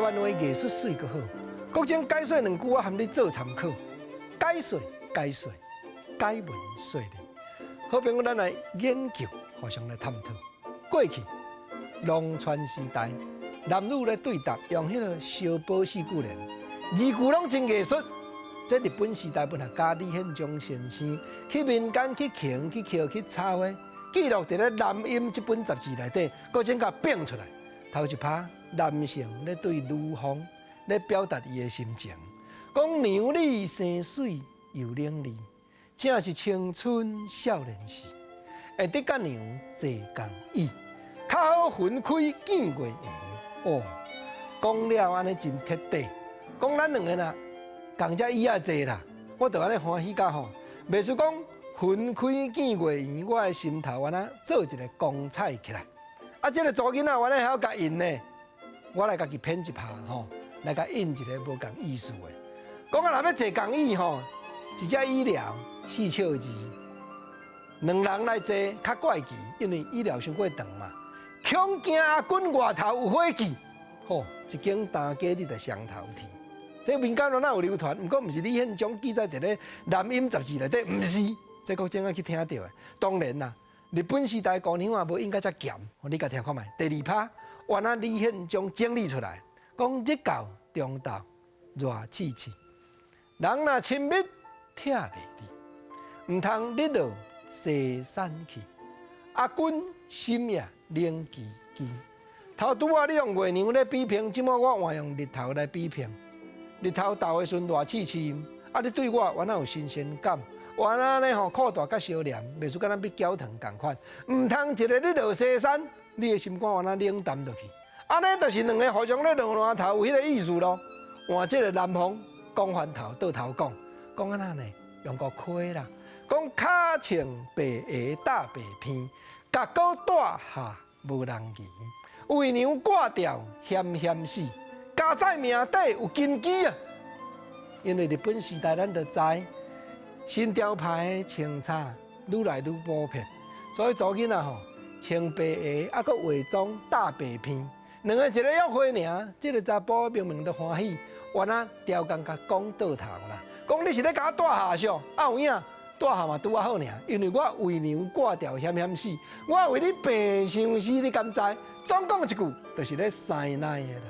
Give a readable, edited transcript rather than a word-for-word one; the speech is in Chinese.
湾话艺术水阁好，国情解说两句，我含你做参考。解说，解文说理。好朋友，咱来研究，互相来探讨。过去农村时代，男女咧对答，用迄个小宝四句联，字句拢真艺术。在日本时代文学家李宪章先生去民间去ખે去橋去插花，記錄在咧《南音》這本雜誌內底，佫真甲編出來。頭一拍男性咧對女方咧表達伊的心情，講娘你生水又伶俐，正是青春少年時，會得甲娘坐共椅，較好分開見月圓。哦，講了安尼真貼地，講咱兩個呐。共只椅仔坐啦，我就安尼歡喜甲吼。袂輸講分開見月圓，我的心頭安那做一個光彩起來。啊，這個查囡仔我安尼還要甲印呢，我來家己編一下吼，來甲印一個無共意思的。講啊，若要坐共椅吼，一隻醫療4笑字，兩人來坐較怪奇，因為醫療傷過長嘛。恐驚阿君外頭有火氣，吼，一間單家你著上頭天。這民間哪有流傳？毋過毋是李憲章記載在咧《南音》雜誌內底，毋是，這個正我去聽到的。當然啦，日本時代姑娘啊，無應該遮鹹，你家聽看覓。第二拍，原來李憲章整理出來，講日到中晝熱刺刺，人若親密疼袂離，毋通日落西山去。阿君心也冷吱吱。頭拄仔你用月娘咧比拼，即擺我換用日頭來比拼。日頭到的時陣熱刺刺，啊！你對我原來有新鮮感，原來呢吼褲大甲小黏，袂輸敢咱比膠糖共款。毋通一個日落西山，你的心肝原來冷淡落去。安尼就是兩個互相咧兩爛頭，有迄個意思咯。換這個南方講翻頭倒頭講，講安那呢？用個溪啦，講腳穿白鞋踏白片，甲高帶下無人疑，為娘掛掉險險死。家在命底有根基啊！因為日本時代咱就知新潮牌清茶愈來愈普遍，所以查囡仔吼穿白鞋，啊，佮偽裝打白片，兩個一個約會爾，這個查甫明明就歡喜，原來刁工甲講倒頭啦，講你是咧甲我帶下上，啊有影帶下嘛拄啊好爾，因為我為娘掛掉險險死，我為你病傷死，你敢知？總講一句，就是咧生奶的啦。